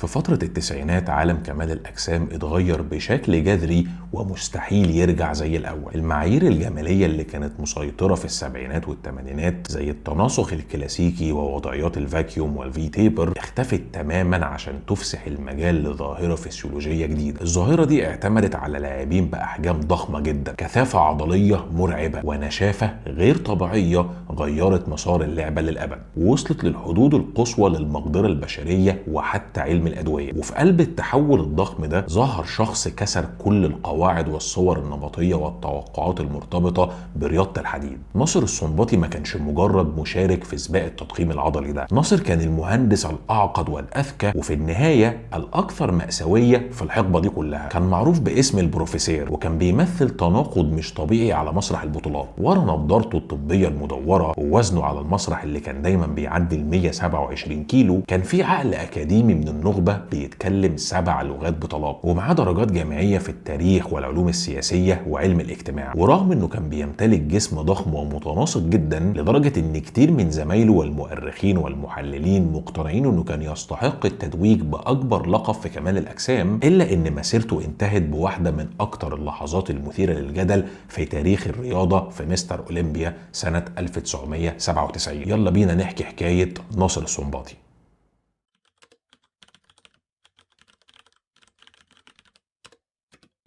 في فترة التسعينات عالم كمال الأجسام اتغير بشكل جذري ومستحيل يرجع زي الأول. المعايير الجمالية اللي كانت مسيطرة في السبعينات والثمانينات زي التناسق الكلاسيكي ووضعيات الفاكيوم والفي تيبر اختفت تماما عشان تفسح المجال لظاهرة فسيولوجية جديدة. الظاهرة دي اعتمدت على لاعبين بأحجام ضخمة جدا، كثافة عضلية مرعبة ونشافة غير طبيعية غيرت مسار اللعبة للأبد، ووصلت للحدود القصوى للمقدرة البشرية وحتى علم الأدوية. وفي قلب التحول الضخم ده ظهر شخص كسر كل القواعد والصور النمطية والتوقعات المرتبطة برياضة الحديد. ناصر السنباطي ما كانش مجرد مشارك في سباق التضخيم العضلي ده، ناصر كان المهندس الأعقد والأذكى وفي النهاية الأكثر مأساوية في الحقبة دي كلها. كان معروف باسم البروفيسير وكان بيمثل تناقض مش طبيعي على مسرح البطولات. ورا نظارته الطبية المدورة ووزنه على المسرح اللي كان دايما بيعدي ال 127 كيلو، كان في عقل أكاديمي من النخبة بيتكلم 7 لغات بطلاق، ومعاه درجات جامعية في التاريخ والعلوم السياسية وعلم الاجتماع. ورغم انه كان بيمتلك جسم ضخم ومتناسق جدا لدرجة ان كتير من زمايله والمؤرخين والمحللين مقتنعين انه كان يستحق التتويج بأكبر لقب في كمال الأجسام، إلا ان مسيرته انتهت بواحدة من أكتر اللحظات المثيرة للجدل في تاريخ الرياضة في مستر أولمبيا سنة 1997. يلا بينا نحكي حكاية ناصر السنباطي.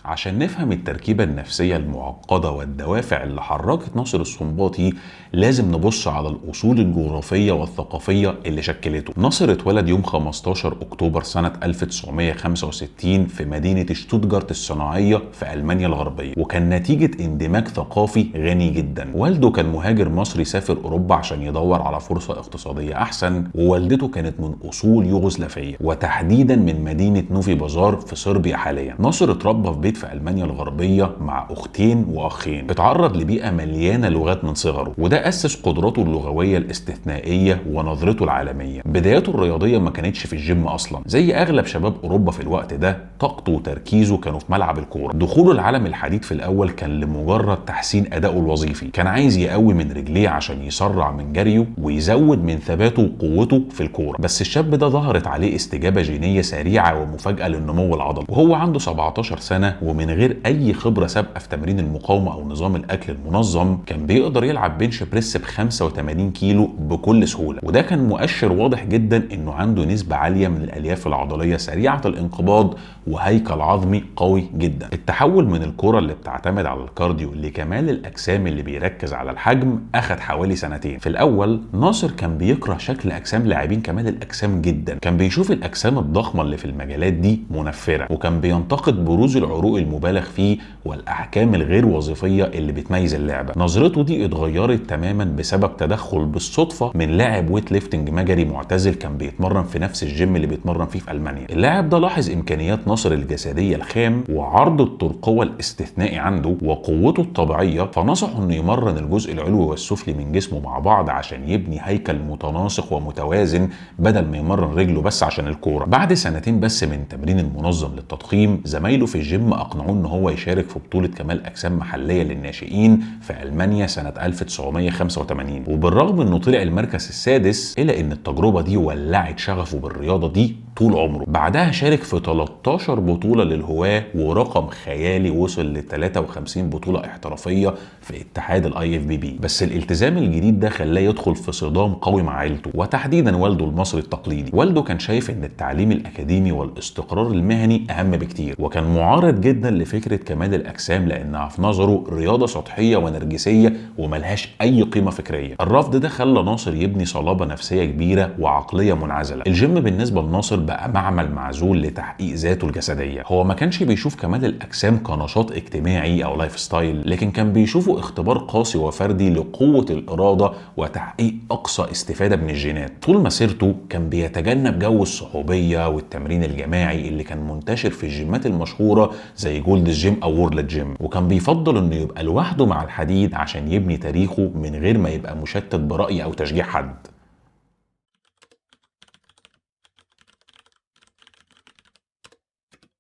عشان نفهم التركيبة النفسية المعقدة والدوافع اللي حركت ناصر السنباطي لازم نبص على الأصول الجغرافية والثقافية اللي شكلته. ناصر اتولد يوم 15 أكتوبر سنة 1965 في مدينة شتوتجارت الصناعية في ألمانيا الغربية، وكان نتيجة اندماج ثقافي غني جدا. والده كان مهاجر مصري سافر أوروبا عشان يدور على فرصة اقتصادية أحسن، ووالدته كانت من أصول يوغوسلافية وتحديدا من مدينة نوفي بازار في صربيا حاليا. ناصر اتربى في بيت في ألمانيا الغربية مع أختين وأخين، اتعرض لبيئة مليانة لغات من صغره، وده أسس قدراته اللغوية الاستثنائية ونظرته العالمية. بداياته الرياضية ما كانتش في الجيم أصلا، زي أغلب شباب أوروبا في الوقت ده طاقته وتركيزه كانوا في ملعب الكورة. دخوله العالم الحديد في الأول كان لمجرد تحسين أدائه الوظيفي، كان عايز يقوي من رجليه عشان يسرع من جريه ويزود من ثباته وقوته في الكورة. بس الشاب ده ظهرت عليه استجابة جينية سريعة ومفاجأة للنمو العضلي، وهو عنده 17 سنة ومن غير اي خبره سابقه في تمرين المقاومه او نظام الاكل المنظم كان بيقدر يلعب بنش بريس ب 85 كيلو بكل سهوله. وده كان مؤشر واضح جدا انه عنده نسبه عاليه من الالياف العضليه سريعه الانقباض وهيكل عظمي قوي جدا. التحول من الكره اللي بتعتمد على الكارديو لكمال الاجسام اللي بيركز على الحجم اخد حوالي سنتين. في الاول ناصر كان بيكره شكل اجسام لاعبين كمال الاجسام جدا، كان بيشوف الاجسام الضخمه اللي في المجالات دي منفره، وكان بينتقد بروز العروق المبالغ فيه والاحكام الغير وظيفيه اللي بتميز اللعبه. نظرته دي اتغيرت تماما بسبب تدخل بالصدفه من لاعب ويت ليفتنج مجري معتزل كان بيتمرن في نفس الجيم اللي بيتمرن فيه في المانيا. اللاعب ده لاحظ امكانيات ناصر الجسديه الخام وعرض الترقوه الاستثنائي عنده وقوته الطبيعيه، فنصحه انه يمرن الجزء العلوي والسفلي من جسمه مع بعض عشان يبني هيكل متناسق ومتوازن بدل ما يمرن رجله بس عشان الكوره. بعد سنتين بس من تمرين المنظم للتضخيم زمايله في الجيم اقنعوه ان هو يشارك في بطولة كمال أجسام محلية للناشئين في ألمانيا سنة 1985. وبالرغم انه طلع المركز السادس إلا ان التجربة دي ولعت شغفه بالرياضة دي طول عمره. بعدها شارك في 13 بطولة للهواة ورقم خيالي وصل ل 53 بطولة احترافية في اتحاد الاي اف بي بي. بس الالتزام الجديد ده خلاه يدخل في صدام قوي مع عيلته وتحديدا والده المصري التقليدي. والده كان شايف ان التعليم الاكاديمي والاستقرار المهني اهم بكتير، وكان معارض جدا لفكرة كمال الأجسام لأنها في نظره رياضة سطحية ونرجسية وملهاش أي قيمة فكرية. الرفض ده خلى ناصر يبني صلابة نفسية كبيرة وعقلية منعزلة. الجيم بالنسبة لناصر بقى معمل معزول لتحقيق ذاته الجسدية. هو ما كانش بيشوف كمال الأجسام كنشاط اجتماعي أو لايف ستايل، لكن كان بيشوفه اختبار قاسي وفردي لقوة الإرادة وتحقيق أقصى استفادة من الجينات. طول مسيرته كان بيتجنب جو الصحوبية والتمرين الجماعي اللي كان منتشر في الجيمات المشهورة زي جولد جيم او وورلد جيم، وكان بيفضل انه يبقى لوحده مع الحديد عشان يبني تاريخه من غير ما يبقى مشتت برأي او تشجيع حد.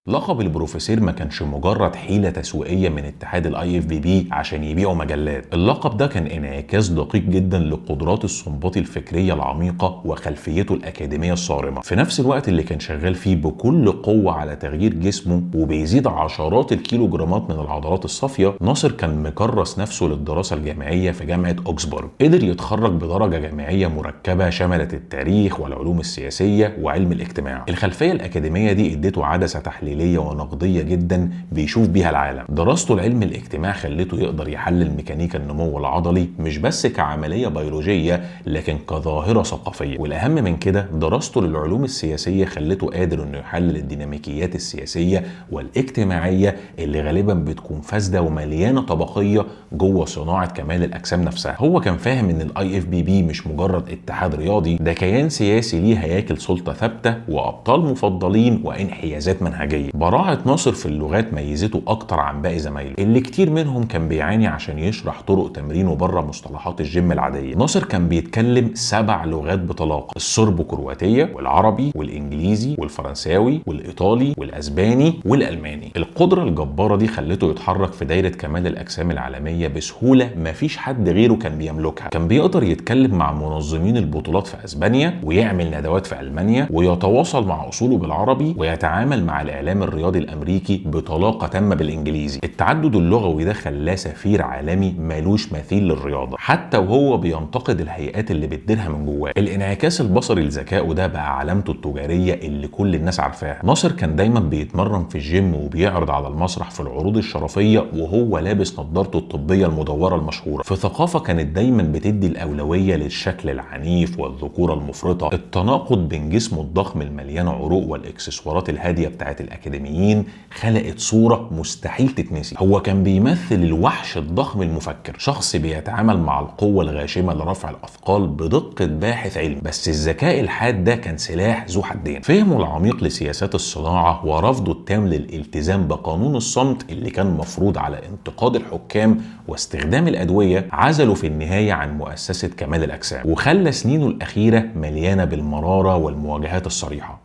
لقب البروفيسور ما كانش مجرد حيلة تسويقية من اتحاد الاي اف بي بي عشان يبيعوا مجلات، اللقب ده كان انعكاس دقيق جدا لقدرات السنباطي الفكرية العميقة وخلفيته الأكاديمية الصارمة، في نفس الوقت اللي كان شغال فيه بكل قوة على تغيير جسمه وبيزيد عشرات الكيلوجرامات من العضلات الصافية. ناصر كان مكرس نفسه للدراسة الجامعية في جامعة أوكسبورغ، قدر يتخرج بدرجة جامعية مركبة شملت التاريخ والعلوم السياسية وعلم الاجتماع. الخلفية الأكاديمية دي ادته عدسة تحليلية ونقدية جدا بيشوف بيها العالم. دراسته لعلم الاجتماع خلته يقدر يحلل ميكانيكا النمو العضلي مش بس كعملية بيولوجية لكن كظاهرة ثقافية، والأهم من كده دراسته للعلوم السياسية خلته قادر انه يحلل الديناميكيات السياسية والاجتماعية اللي غالبا بتكون فاسدة ومليانة طبقية جوه صناعة كمال الأجسام نفسها. هو كان فاهم ان الاي اف بي بي مش مجرد اتحاد رياضي، ده كيان سياسي ليه هياكل سلطة ثابتة وأبطال مفضلين وانحيازات منهجية. براعة ناصر في اللغات ميزته أكتر عن باقي زمايله اللي كتير منهم كان بيعاني عشان يشرح طرق تمرينه بره مصطلحات الجيم العادية. ناصر كان بيتكلم 7 لغات بطلاقة: الصربو كرواتية والعربي والإنجليزي والفرنساوي والإيطالي والأسباني والألماني. القدرة الجبارة دي خلته يتحرك في دايرة كمال الأجسام العالمية بسهولة مفيش حد غيره كان بيملكها. كان بيقدر يتكلم مع منظمين البطولات في أسبانيا ويعمل ندوات في ألمانيا ويتواصل مع أصوله بالعربي ويتعامل مع الإعلام الرياضي الأمريكي بطلاقة تامة بالإنجليزي. التعدد اللغوي ده خلاه سفير عالمي ملوش مثيل للرياضة حتى وهو بينتقد الهيئات اللي بتديرها من جواه. الانعكاس البصري لذكائه ده بقى علامته التجارية اللي كل الناس عارفاها. ناصر كان دايما بيتمرن في الجيم وبيعرض على المسرح في العروض الشرفية وهو لابس نظارته الطبية المدورة المشهورة. في ثقافة كانت دايما بتدي الأولوية للشكل العنيف والذكورة المفرطة. التناقض بين جسمه الضخم المليان عروق والإكسسوارات الهادية بتاعت الأكاديميين خلقت صورة مستحيل تتنسي. هو كان بيمثل الوحش الضخم المفكر، شخص بيتعامل مع القوة الغاشمة لرفع الأثقال بدقة باحث علمي، بس الذكاء الحاد ده كان سلاح ذو حدين. فهمه العميق لسياسات الصناعة ورفضه التام للالتزام بقانون الصمت اللي كان مفروض على انتقاد الحكام واستخدام الأدوية عزله في النهاية عن مؤسسة كمال الأجسام وخلى سنينه الأخيرة مليانة بالمرارة والمواجهات الصريحة.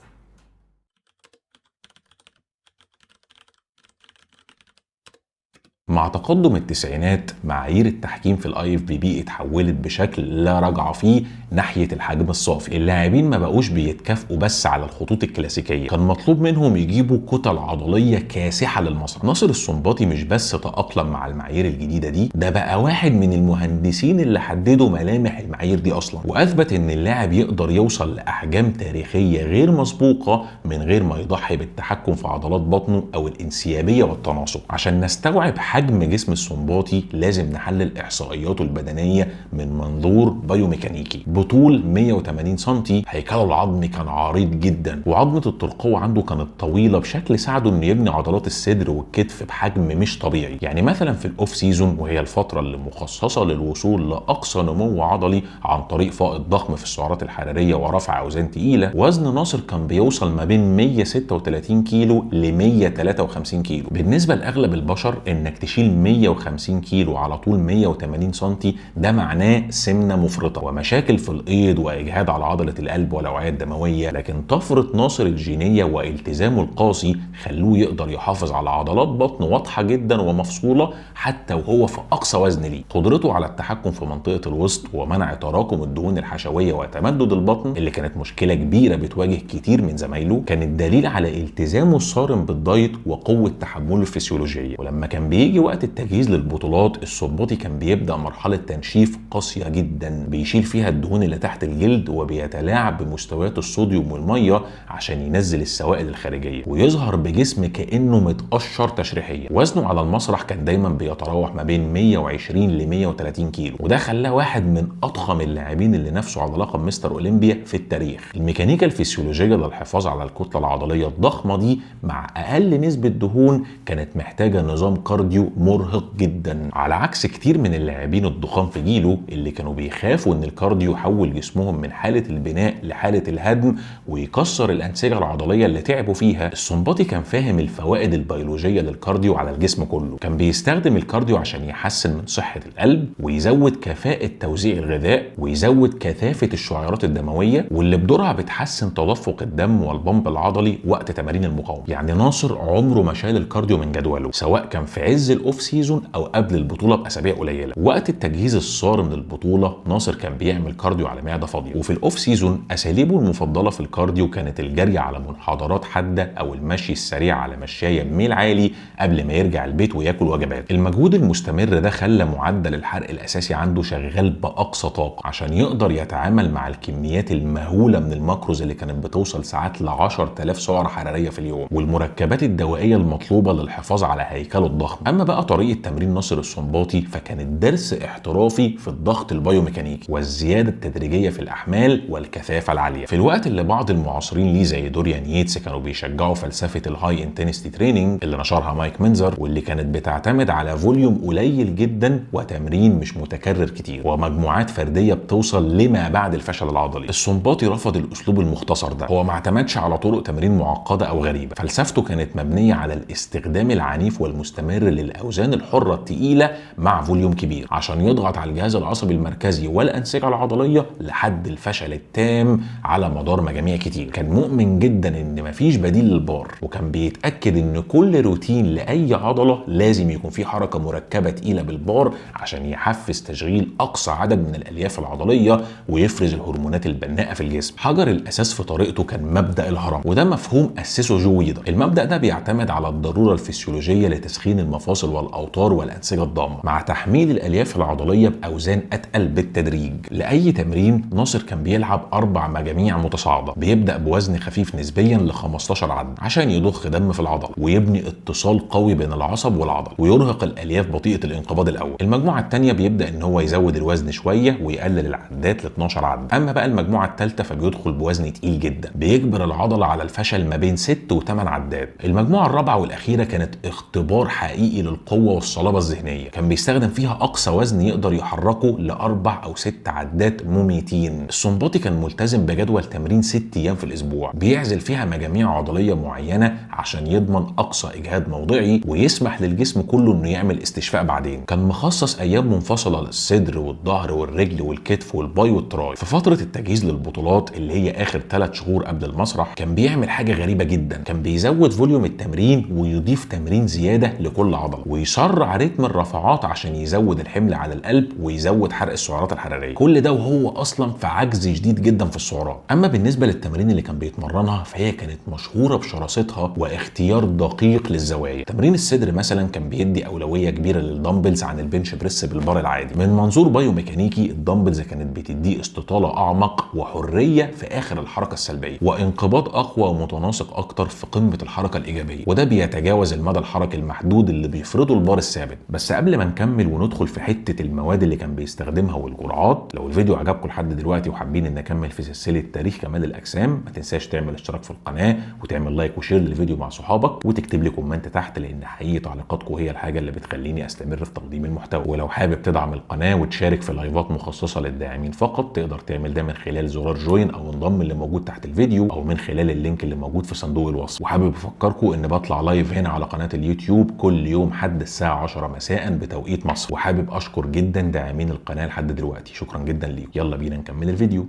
مع تقدم التسعينات معايير التحكيم في الاي اف بي بي اتحولت بشكل لا رجعة فيه ناحية الحجم الصافي. اللاعبين ما بقوش بيتكافئوا بس على الخطوط الكلاسيكية، كان مطلوب منهم يجيبوا كتل عضلية كاسحة للمسرح. ناصر السنباطي مش بس تأقلم مع المعايير الجديدة دي، ده بقى واحد من المهندسين اللي حددوا ملامح المعايير دي اصلا، واثبت ان اللاعب يقدر يوصل لاحجام تاريخية غير مسبوقة من غير ما يضحي بالتحكم في عضلات بطنه او الانسيابية والتناسق. عشان نستوعب حجم جسم السنباطي لازم نحلل احصائياته البدنيه من منظور بايوميكانيكي. بطول 180 سم، هيكله العظمي كان عريض جدا وعظمه الترقوه عنده كانت طويله بشكل ساعده انه يبني عضلات الصدر والكتف بحجم مش طبيعي. يعني مثلا في الاوف سيزون وهي الفتره اللي مخصصه للوصول لاقصى نمو عضلي عن طريق فائض ضخم في السعرات الحراريه ورفع اوزان تقيله، وزن ناصر كان بيوصل ما بين 136 كيلو ل 153 كيلو. بالنسبه لاغلب البشر انك تشيل 150 كيلو على طول 180 سنتي ده معناه سمنه مفرطه ومشاكل في الايض واجهاد على عضله القلب والاوعيه الدمويه، لكن طفره ناصر الجينيه والتزامه القاسي خلوه يقدر يحافظ على عضلات بطن واضحه جدا ومفصوله حتى وهو في اقصى وزن ليه. قدرته على التحكم في منطقه الوسط ومنع تراكم الدهون الحشويه وتمدد البطن اللي كانت مشكله كبيره بتواجه كتير من زمايله كانت دليل على التزامه الصارم بالدايت وقوه تحمله الفسيولوجيه. ولما كان بيجي وقت التجهيز للبطولات السنباطي كان بيبدا مرحله تنشيف قاسيه جدا بيشيل فيها الدهون اللي تحت الجلد وبيتلاعب بمستويات الصوديوم والميه عشان ينزل السوائل الخارجيه ويظهر بجسم كانه متقشر تشريحيا. وزنه على المسرح كان دايما بيتراوح ما بين 120 ل 130 كيلو وده خلاه واحد من اضخم اللاعبين اللي نافسوا على لقب مستر اولمبيا في التاريخ. الميكانيكا الفسيولوجيه للحفاظ على الكتله العضليه الضخمه دي مع اقل نسبه دهون كانت محتاجه نظام كارديو الكارديو مرهق جدا، على عكس كتير من اللاعبين الضخام في جيله اللي كانوا بيخافوا ان الكارديو يحول جسمهم من حالة البناء لحالة الهدم ويكسر الأنسجة العضلية اللي تعبوا فيها. السنباطي كان فاهم الفوائد البيولوجية للكارديو على الجسم كله، كان بيستخدم الكارديو عشان يحسن من صحة القلب ويزود كفاءة توزيع الغذاء ويزود كثافة الشعيرات الدموية، واللي بدورها بتحسن تدفق الدم والبمب العضلي وقت تمارين المقاومة. يعني ناصر عمره ما شال الكارديو من جدوله، سواء كان في عز الاوف سيزون او قبل البطولة بأسابيع قليلة. وقت التجهيز الصارم للبطولة ناصر كان بيعمل كارديو على معدة فاضية، وفي الاوف سيزون اساليبه المفضلة في الكارديو كانت الجري على منحدرات حادة او المشي السريع على مشاية بميل عالي قبل ما يرجع البيت وياكل وجبات. المجهود المستمر ده خلى معدل الحرق الاساسي عنده شغال باقصى طاقة عشان يقدر يتعامل مع الكميات المهولة من الماكروز اللي كانت بتوصل ساعات ل 10,000 سعرة حرارية في اليوم، والمركبات الدوائية المطلوبة للحفاظ على هيكله الضخم. اما بقى طريقة تمرين ناصر السنباطي فكانت درس احترافي في الضغط البيوميكانيكي والزيادة التدريجية في الاحمال والكثافة العالية، في الوقت اللي بعض المعاصرين ليه زي دوريان ييتس كانوا بيشجعوا فلسفة الهاي انتنستي تريننج اللي نشرها مايك منزر، واللي كانت بتعتمد على فوليوم قليل جدا وتمرين مش متكرر كتير ومجموعات فردية بتوصل لما بعد الفشل العضلي. السنباطي رفض الاسلوب المختصر ده، هو ما اعتمدش على طرق تمرين معقدة او غريبة، فلسفته كانت مبنية على الاستخدام العنيف والمستمر للاوزان الحرة التقيلة مع فوليوم كبير عشان يضغط على الجهاز العصبي المركزي والانسجة العضلية لحد الفشل التام على مدار مجاميع كتير. كان مؤمن جدا ان مفيش بديل للبار، وكان بيتأكد ان كل روتين لأي عضلة لازم يكون فيه حركة مركبة تقيلة بالبار عشان يحفز تشغيل اقصى عدد من الالياف العضلية ويفرز الهرمونات البناءة في الجسم. حجر الاساس في طريقته كان مبدأ الهرم، وده مفهوم اسسه جو ويدر. المبدأ ده بيعتمد على الضرورة الفسيولوجية لتسخين المفاصل والاوتار والانسجة الضامة مع تحميل الالياف العضلية باوزان اتقل بالتدريج. لاي تمرين ناصر كان بيلعب 4 مجاميع متصاعدة، بيبدأ بوزن خفيف نسبيا ل 15 عد عشان يضخ دم في العضل ويبني اتصال قوي بين العصب والعضل ويرهق الالياف بطيئة الانقباض الاول. المجموعة الثانية بيبدأ ان هو يزود الوزن شوية ويقلل العدات ل 12 عد. اما بقى المجموعة الثالثة فبيدخل بوزن تقيل جدا بيجبر العضلة على الفشل ما بين 6 و8 عدات. المجموعة الرابعة والاخيرة كانت اختبار حقيقي للقوة والصلابة الذهنية، كان بيستخدم فيها اقصى وزن يقدر يحركه ل4 أو 6 عدات مميتين. السنباطي كان ملتزم بجدول تمرين 6 ايام في الاسبوع بيعزل فيها مجاميع عضلية معينة عشان يضمن اقصى اجهاد موضعي ويسمح للجسم كله انه يعمل استشفاء بعدين. كان مخصص ايام منفصلة للصدر والظهر والرجل والكتف والباي والتراي. في فترة التجهيز للبطولات اللي هي اخر 3 شهور قبل المسرح كان بيعمل حاجة غريبة جدا، كان بيزود فوليوم التمرين ويضيف تمرين زيادة لكل عضلة ويسرع رتم الرفعات عشان يزود الحمل على القلب ويزود حرق السعرات الحرارية، كل ده وهو اصلا في عجز شديد جدا في السعرات. اما بالنسبة للتمارين اللي كان بيتمرنها فهي كانت مشهورة بشراستها واختيار دقيق للزوايا. تمرين الصدر مثلا كان بيدي اولوية كبيرة للدمبلز عن البنش بريس بالبار العادي. من منظور بايوميكانيكي الدمبلز كانت بتديه استطالة اعمق وحرية في اخر الحركة السلبية وانقباض اقوى ومتناسق اكتر في قمة الحركة الايجابية، وده بيتجاوز المدى الحركي المحدود اللي بيفرضه البار الثابت. بس قبل ما نكمل وندخل في حتة المواد اللي كان بيستخدمها والجرعات، لو الفيديو عجبكم لحد دلوقتي وحابين ان اكمل في سلسلة تاريخ كمال الاجسام ما تنساش تعمل اشتراك في القناة وتعمل لايك وشير للفيديو مع صحابك وتكتب لي كومنت تحت، لان حقيقي تعليقاتكم هي الحاجة اللي بتخليني استمر في تقديم المحتوى. ولو حابب تدعم القناة وتشارك في لايفات مخصصة للداعمين فقط تقدر تعمل ده من خلال زرار جوين او انضم اللي موجود تحت الفيديو او من خلال اللينك اللي موجود في صندوق الوصف. وحابب افكركم ان بطلع لايف هنا على قناة اليوتيوب كل يوم حد الساعة 10 مساء بتوقيت مصر. وحابب اشكر جدا داعمين القناة لحد دلوقتي، شكرا جدا ليكم. يلا بينا نكمل الفيديو.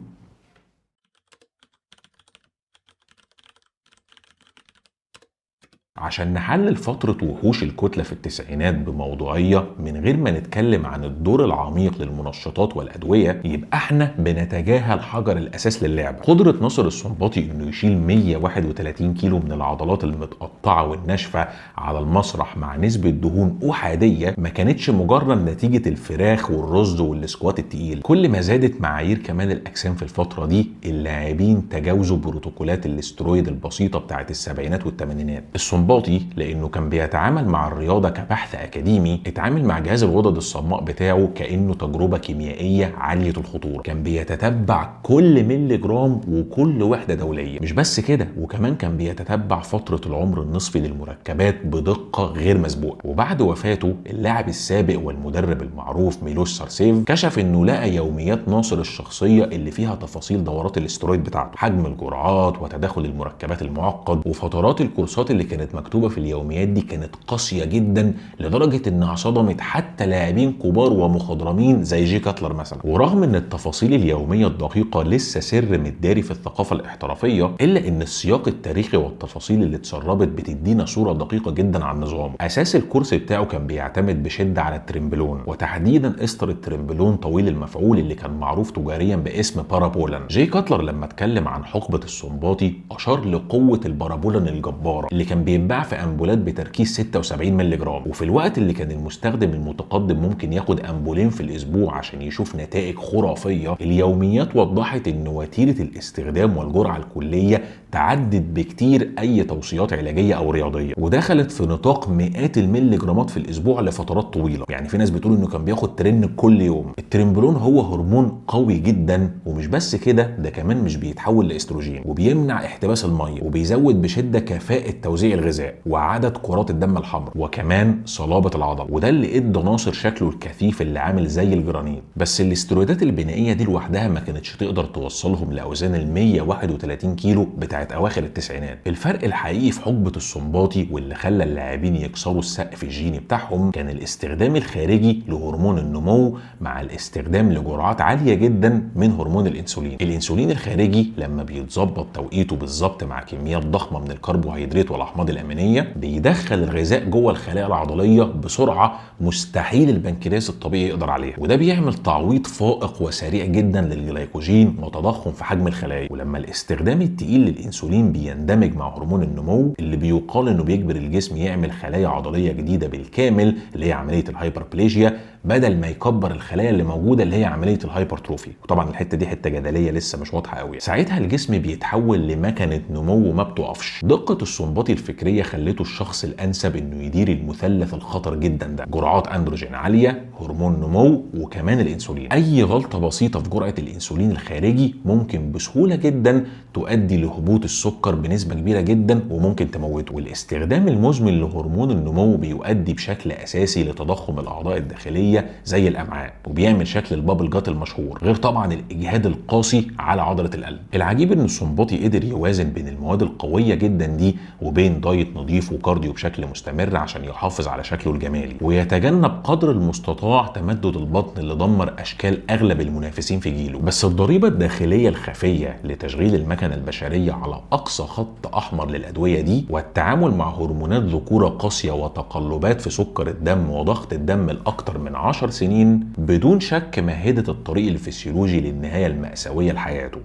عشان نحلل فترة وحوش الكتلة في التسعينات بموضوعية من غير ما نتكلم عن الدور العميق للمنشطات والأدوية يبقى احنا بنتجاهل حجر الأساس للعبة. قدرة ناصر السنباطي انه يشيل 131 كيلو من العضلات المتقطعة والناشفة على المسرح مع نسبة دهون أحادية ما كانتش مجرد نتيجة الفراخ والرز والسكوات التقيل. كل ما زادت معايير كمال الأجسام في الفترة دي اللاعبين تجاوزوا بروتوكولات الاسترويد البسيطة بتاعت السبعينات والثمانينات. الصنباطي لانه كان بيتعامل مع الرياضه كبحث اكاديمي، اتعامل مع جهاز الغدد الصماء بتاعه كانه تجربه كيميائيه عاليه الخطوره. كان بيتتبع كل ملي جرام وكل وحده دوليه. مش بس كده، وكمان كان بيتتبع فتره العمر النصفي للمركبات بدقه غير مسبوقه. وبعد وفاته اللاعب السابق والمدرب المعروف ميلوش سارسيف كشف انه لقى يوميات ناصر الشخصيه اللي فيها تفاصيل دورات الاسترويد بتاعته، حجم الجرعات وتداخل المركبات المعقد، وفترات الكورسات اللي كانت مكتوبه في اليوميات دي كانت قاسيه جدا لدرجه انها صدمت حتى لاعبين كبار ومخضرمين زي جي كاتلر مثلا. ورغم ان التفاصيل اليوميه الدقيقه لسه سر متداري في الثقافه الاحترافيه، الا ان السياق التاريخي والتفاصيل اللي اتسربت بتدينا صوره دقيقه جدا عن نظامه. اساس الكورس بتاعه كان بيعتمد بشده على الترمبلون، وتحديدا استر الترمبلون طويل المفعول اللي كان معروف تجاريا باسم بارابولان. جي كاتلر لما اتكلم عن حقبه الصنباطي اشار لقوه البارابولان الجباره اللي كان بيتباع في امبولات بتركيز 76 مللي جرام، وفي الوقت اللي كان المستخدم المتقدم ممكن ياخد امبولين في الاسبوع عشان يشوف نتائج خرافيه، اليوميات وضحت ان وتيره الاستخدام والجرعه الكليه تعدت بكتير اي توصيات علاجيه او رياضيه، ودخلت في نطاق مئات الملي جرامات في الاسبوع لفترات طويله. يعني في ناس بتقول انه كان بياخد ترن كل يوم. الترمبلون هو هرمون قوي جدا، ومش بس كده، ده كمان مش بيتحول لاستروجين، وبيمنع احتباس الميه، وبيزود بشده كفاءه توزيع الغذاء وعدد كرات الدم الحمراء، وكمان صلابه العضل، وده اللي ادى ناصر شكله الكثيف اللي عامل زي الجرانيت. بس الاسترويدات البنائيه دي لوحدها ما كانتش تقدر توصلهم لاوزان ال 131 كيلو بتاعت اواخر التسعينات. الفرق الحقيقي في حقبه الصنباطي واللي خلى اللاعبين يكسروا السقف الجيني بتاعهم كان الاستخدام الخارجي لهرمون النمو مع الاستخدام لجرعات عاليه جدا من هرمون الانسولين. الانسولين الخارجي لما بيتظبط توقيته بالظبط مع كميات ضخمه من الكربوهيدرات والاحماض الامينيه بيدخل الغذاء جوه الخلايا العضليه بسرعه مستحيل البنكرياس الطبيعي يقدر عليها، وده بيعمل تعويض فائق وسريع جدا للجلايكوجين وتضخم في حجم الخلايا. ولما الاستخدام التقيل للانسولين بيندمج مع هرمون النمو اللي بيقال انه بيجبر الجسم يعمل خلايا عضليه جديده بالكامل اللي هي عمليه الهايبربليجيا، بدل ما يكبر الخلايا اللي موجوده اللي هي عمليه الهايبرتروفي. وطبعا الحته دي حته جدليه لسه مش واضحه قوي. ساعتها الجسم بيتحول لمكنه نمو ما بتقفش. دقه الصنباطي الفكريه خلته الشخص الانسب انه يدير المثلث الخطر جدا ده: جرعات اندروجين عاليه، هرمون نمو، وكمان الانسولين. اي غلطه بسيطه في جرعه الانسولين الخارجي ممكن بسهوله جدا تؤدي لهبوط السكر بنسبه كبيره جدا وممكن تموته. والاستخدام المزمن لهرمون النمو بيؤدي بشكل اساسي لتضخم الاعضاء الداخليه زي الامعاء، وبيعمل شكل البابل جات المشهور، غير طبعا الاجهاد القاسي على عضله القلب. العجيب ان الصنباطي قدر يوازن بين المواد القويه جدا دي وبين دايت نظيف وكارديو بشكل مستمر عشان يحافظ على شكله الجمالي، ويتجنب قدر المستطاع تمدد البطن اللي دمر اشكال اغلب المنافسين في جيله. بس الضريبه الداخليه الخفيه لتشغيل المكنه البشريه على اقصى خط احمر للادويه دي والتعامل مع هرمونات ذكوره قاسيه وتقلبات في سكر الدم وضغط الدم لاكثر من 10 سنين بدون شك مهدت الطريق الفسيولوجي للنهايه المأساويه لحياته.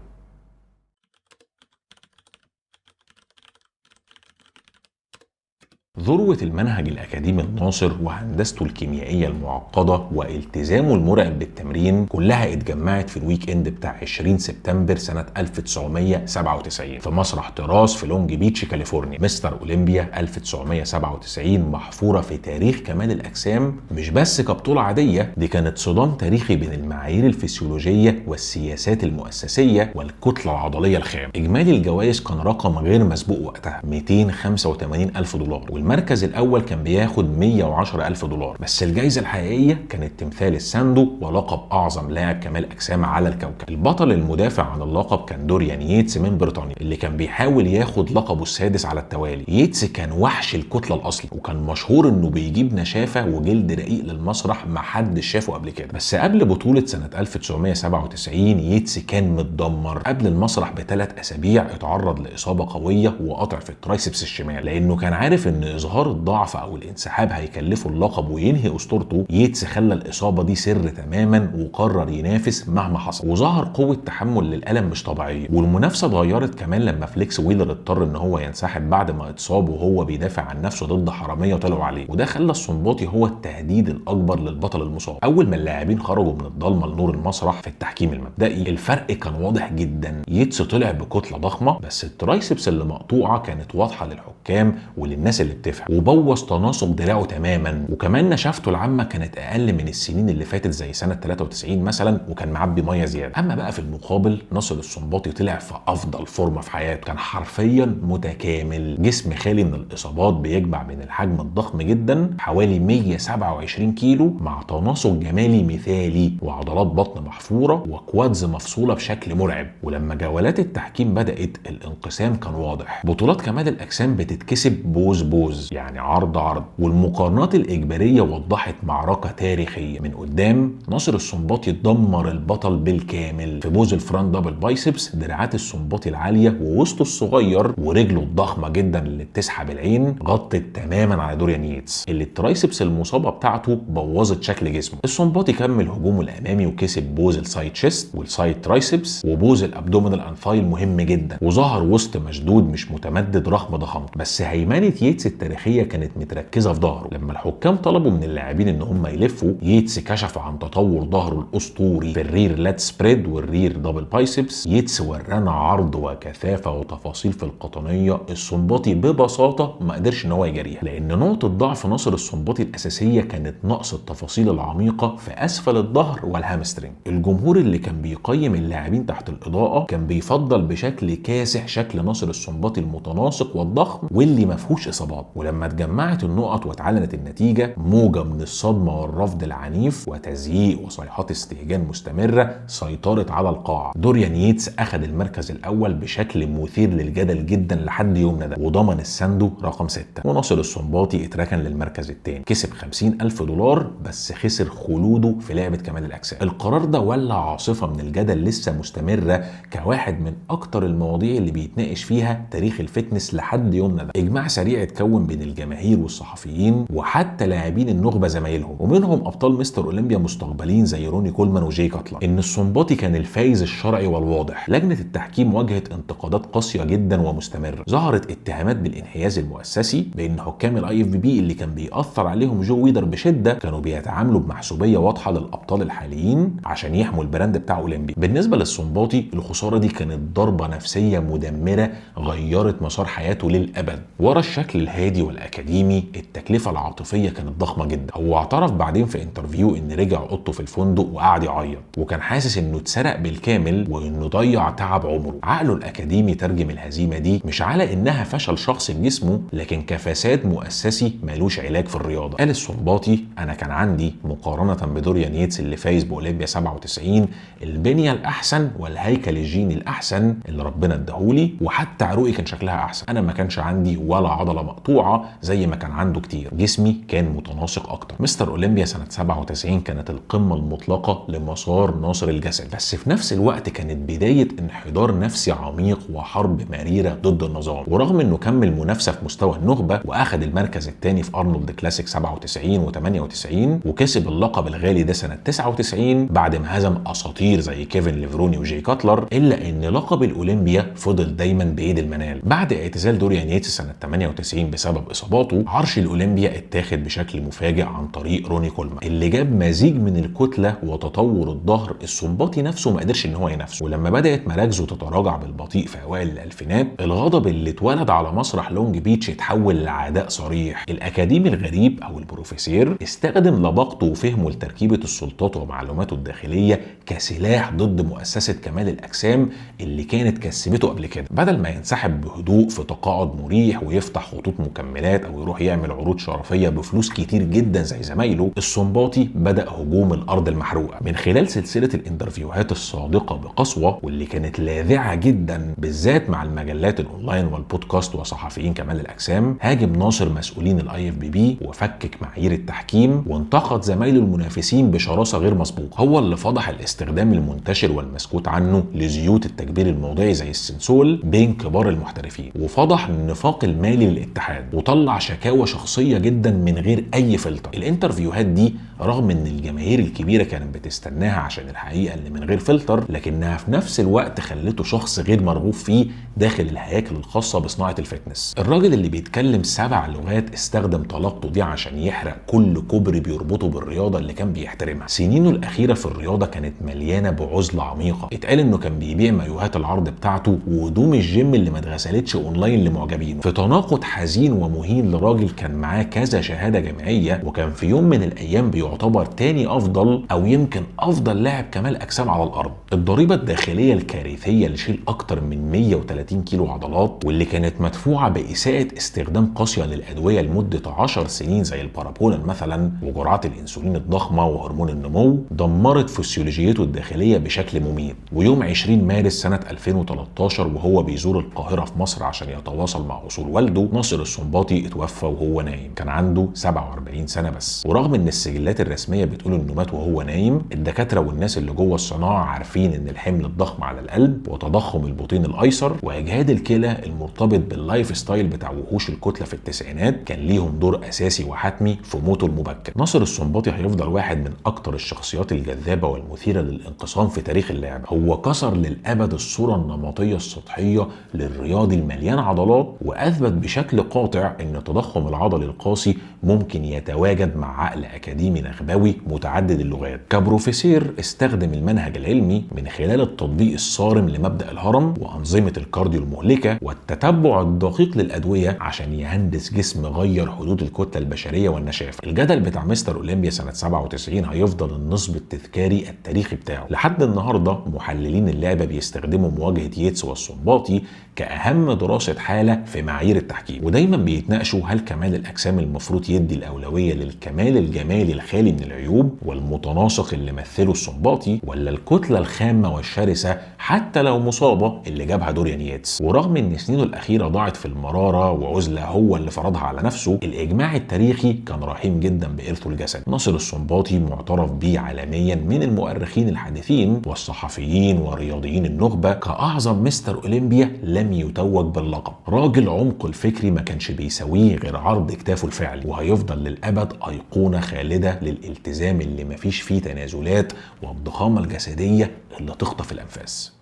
ذروة المنهج الأكاديمي الناصر وهندسته الكيميائية المعقدة والتزامه المرعب بالتمرين كلها اتجمعت في الويك اند بتاع 20 سبتمبر سنة 1997 في مسرح تراس في لونج بيتش كاليفورنيا. مستر أولمبيا 1997 محفورة في تاريخ كمال الأجسام مش بس كبطولة عادية، دي كانت صدام تاريخي بين المعايير الفسيولوجية والسياسات المؤسسية والكتلة العضلية الخام. إجمالي الجوائز كان رقم غير مسبوق وقتها: 285 ألف دولار، والمركز الاول كان بياخد 110 ألف دولار. بس الجائزه الحقيقيه كانت تمثال الساندو ولقب اعظم لاعب كمال اجسام على الكوكب. البطل المدافع عن اللقب كان دوريان ييتس من بريطانيا اللي كان بيحاول ياخد لقبه السادس على التوالي. ييتس كان وحش الكتله الاصلي، وكان مشهور انه بيجيب نشافه وجلد رقيق للمسرح ما حدش شافه قبل كده. بس قبل بطوله سنه 1997 ييتس كان متدمر. قبل المسرح ب3 أسابيع اتعرض لاصابه قويه وقطع في الترايسبس الشمال، لانه كان عارف ان اظهار الضعف او الانسحاب هيكلفه اللقب وينهي اسطورته، ييتس خلى الاصابه دي سر تماما وقرر ينافس مهما حصل، وظهر قوه تحمل للالم مش طبيعيه. والمنافسه اتغيرت كمان لما فليكس ويلر اضطر ان هو ينسحب بعد ما اتصاب وهو بيدافع عن نفسه ضد حراميه طلعوا عليه، وده خلى السنباطي هو التهديد الاكبر للبطل المصاب. اول ما اللاعبين خرجوا من الضلمه لنور المسرح في التحكيم المبدئي، الفرق كان واضح جدا. ييتس طلع بكتله ضخمه، بس الترايسبس اللي مقطوعه كانت واضحه للحكام وللناس اللي بتفهم، وبوظ تناسق دراعه تماما. وكمان نشافته العامه كانت اقل من السنين اللي فاتت زي سنه 93 مثلا، وكان معبي ميه زياده. اما بقى في المقابل ناصر السنباطي طلع في افضل فورمه في حياته، كان حرفيا متكامل، جسم خالي من الاصابات، بيجمع بين الحجم الضخم جدا حوالي 127 كيلو مع تناسق جمالي مثالي وعضلات بطن محفوره وكوادز مفصوله بشكل مرعب. ولما جولات التحكيم بدات الانقسام كان واضح. بطولات كمال الاجسام بتتكسب بوز يعني عرض، والمقارنات الاجباريه وضحت معركه تاريخيه. من قدام ناصر السنباطي دمر البطل بالكامل في بوز الفرونت دبل بايسبس، دراعات السنباطي العاليه ووسطه الصغير ورجله الضخمه جدا اللي بتسحب العين غطت تماما على دوريان ييتس اللي الترايسبس المصابه بتاعته بوظت شكل جسمه. السنباطي كمل هجومه الامامي وكسب بوز السايد تشيست والسايد ترايسبس وبوز الابدومينال انثايل مهم جدا، وظهر وسط مشدود مش متمدد رغم ضخامته. بس هيمنه ييتس التاريخيه كانت متركزه في ظهره. لما الحكام طلبوا من اللاعبين ان هم يلفوا، ييتس كشف عن تطور ظهره الاسطوري في الرير لات سبريد والرير دبل بايسبس. ييتس ورانا عرض وكثافه وتفاصيل في القطنيه السنباطي ببساطه ما قدرش ان هو يجاريها، لان نقطه ضعف ناصر السنباطي الاساسيه كانت نقص التفاصيل العميقه في اسفل الظهر والهامسترنج. الجمهور اللي كان بيقيم اللاعبين تحت الاضاءه كان بيفضل بشكل كاسح شكل ناصر السنباطي المتناسق والضخم واللي ما فيهوش اصابات. ولما اتجمعت النقط واتعلنت النتيجه، موجه من الصدمه والرفض العنيف وتزييق وصيحات استهجان مستمره سيطرت على القاعه. دوريان ييتس اخذ المركز الاول بشكل مثير للجدل جدا لحد يومنا ده، وضمن الساندو رقم 6. وناصر السنباطي اتركن للمركز الثاني، كسب $50,000 بس خسر خلوده في لعبه كمال الاجسام. القرار ده ولع عاصفه من الجدل لسه مستمره كواحد من اكتر المواضيع اللي بيتناقش فيها تاريخ الفتنس لحد يومنا ده. اجماع سريع اتكون بين الجماهير والصحفيين وحتى لاعبين النخبه زمايلهم، ومنهم ابطال مستر اولمبيا مستقبلين زي روني كولمان وجاي كاتلر، ان السنباطي كان الفايز الشرعي والواضح. لجنه التحكيم واجهت انتقادات قاسيه جدا ومستمره، ظهرت اتهامات بالانحياز المؤسسي بان حكام الاي اف بي بي اللي كان بيأثر عليهم جو ويدر بشده كانوا بيتعاملوا بمحسوبيه واضحه للابطال الحاليين عشان يحموا البراند بتاع اولمبيا. بالنسبه للسنباطي الخساره دي كانت ضربه نفسيه مدمره غيرت مسار حياته للابد. ورا الشكل الهادي والاكاديمي التكلفه العاطفيه كانت ضخمه جدا. هو اعترف بعدين في انترفيو ان رجع اوضته في الفندق وقعد يعيط، وكان حاسس انه اتسرق بالكامل وانه ضيع تعب عمره. عقله الاكاديمي ترجم الهزيمه دي مش على انها فشل شخصي في جسمه، لكن كفساد مؤسسي مالوش علاج في الرياضه. قال السنباطي: انا كان عندي مقارنه بدوريان ييتس اللي فايز باولمبيا 97 البنيه الاحسن والهيكل الجيني الاحسن اللي ربنا اداهولي، وحتى عروقي كان شكلها احسن. انا ما كانش عندي ولا عضله مقطوعه زي ما كان عنده كتير، جسمي كان متناسق اكتر. مستر اولمبيا سنه 97 كانت القمه المطلقه لمسار ناصر الجسد، بس في نفس الوقت كانت بدايه انحدار نفسي عميق وحرب مريره ضد النظام. ورغم انه كمل منافسه في مستوى النخبه واخد المركز الثاني في ارنولد كلاسيك 97 و98 وكسب اللقب الغالي ده سنه 99 بعد ما هزم اساطير زي كيفن ليفروني وجاي كاتلر، الا ان لقب الاولمبيا فضل دايما بايد المنال. بعد اعتزال دوريان ييتس سنه 98 بسبب اصاباته، عرش الاولمبيا اتاخد بشكل مفاجئ عن طريق روني كولمان اللي جاب مزيج من الكتله وتطور الظهر السنباطي نفسه ما قدرش ان هو ينافسه. ولما بدات مراكزه تتراجع بالبطيء في اوائل الالفينات، الغضب اللي اتولد على مسرح لونج بيتش اتحول لعداء صريح. الاكاديمي الغريب او البروفيسير استخدم لباقته وفهمه لتركيبه السلطات ومعلوماته الداخليه كسلاح ضد مؤسسه كمال الاجسام اللي كانت كسبته قبل كده. بدل ما ينسحب بهدوء في تقاعد مريح ويفتح خطوط مكملات او يروح يعمل عروض شرفيه بفلوس كتير جدا زي زمايله، السنباطي بدا هجوم الارض المحروقه من خلال سلسله الانترفيوهات الصادقه بقسوه واللي كانت لاذعه جدا بالذات مع المجلات الاونلاين والبودكاست وصحفيين كمال الاجسام. هاجم ناصر مسؤولين الاي اف بي بي وفكك معايير التحكيم وانتقد زمايله المنافسين بشراسه غير مسبوقه. هو اللي فضح الاستخدام المنتشر والمسكوت عنه لزيوت التكبير الموضعي زي السنسول بين كبار المحترفين، وفضح النفاق المالي للاتحاد. واحد، وطلع شكاوى شخصيه جدا من غير اي فلتر. الانترفيوهات دي رغم ان الجماهير الكبيره كانت بتستناها عشان الحقيقه اللي من غير فلتر، لكنها في نفس الوقت خلته شخص غير مرغوب فيه داخل الهياكل الخاصه بصناعه الفتنس. الراجل اللي بيتكلم 7 لغات استخدم طلاقته دي عشان يحرق كل كوبري بيربطه بالرياضه اللي كان بيحترمها. سنينه الاخيره في الرياضه كانت مليانه بعزله عميقه. اتقال انه كان بيبيع مايوهات العرض بتاعته وهدوم الجيم اللي ما اتغسلتش اونلاين لمعجبينه، في تناقض حزين ومهين لراجل كان معاه كذا شهاده جامعيه، وكان في يوم من الايام بيعتبر تاني افضل او يمكن افضل لاعب كمال اجسام على الارض. الضريبه الداخليه الكارثيه اللي شيل اكتر من 130 كيلو عضلات، واللي كانت مدفوعه باساءه استخدام قاسيه للادويه لمده 10 سنين زي البارابولين مثلا، وجرعات الانسولين الضخمه وهرمون النمو، دمرت فسيولوجيته الداخليه بشكل مميت. ويوم 20 مارس سنه 2013 وهو بيزور القاهره في مصر عشان يتواصل مع اصول والده، ناصر السنباطي اتوفى وهو نايم، كان عنده 47 سنه بس. ورغم ان السجلات الرسميه بتقول انه مات وهو نايم، الدكاتره والناس اللي جوه الصناعه عارفين ان الحمل الضخم على القلب وتضخم البطين الايسر واجهاد الكلى المرتبط باللايف ستايل بتاع وحوش الكتله في التسعينات كان ليهم دور اساسي وحتمي في موته المبكر. ناصر السنباطي هيفضل واحد من اكتر الشخصيات الجذابه والمثيره للانقسام في تاريخ اللعبه. هو كسر للابد الصوره النمطيه السطحيه للرياضي المليان عضلات، واثبت بشكل قاطع ان التضخم العضلي القاسي ممكن يتواجد مع عقل اكاديمي نخبوي متعدد اللغات. كبروفيسور استخدم المنهج العلمي من خلال التطبيق الصارم لمبدأ الهرم وأنظمة الكارديو المهلكة والتتبع الدقيق للأدوية عشان يهندس جسم غير حدود الكتلة البشرية والنشافة. الجدل بتاع مستر أولمبيا سنة 97 هيفضل النصب التذكاري التاريخي بتاعه. لحد النهاردة محللين اللعبة بيستخدموا مواجهة ييتس والسنباطي كأهم دراسة حالة في معايير التحكيم، ودايما بيتناقشوا هل كمال الأجسام المفروض يدي الأولوية للكمال الجمالي الخالي من العيوب والمتناسق اللي مثله السنباطي، ولا الكتلة الخامة والشرسة حتى لو مصابة اللي جابها دوريان ييتس. ورغم ان سنينه الأخيرة ضاعت في المرارة وعزلة هو اللي فرضها على نفسه، الإجماع التاريخي كان رحيم جدا بإرثه الجسدي. ناصر السنباطي معترف بيه عالميا من المؤرخين الحديثين والصحفيين ورياضيين النخبة كأعظم مستر أولمبيا لم يتوج باللقب. راجل عمقه الفكري ما كانش بيساويه غير عرض كتافه الفعلي، وهيفضل للأبد أيقونة خالدة للالتزام اللي مفيش فيه تنازلات والضخامة الجسدية اللي تخطف الأنفاس.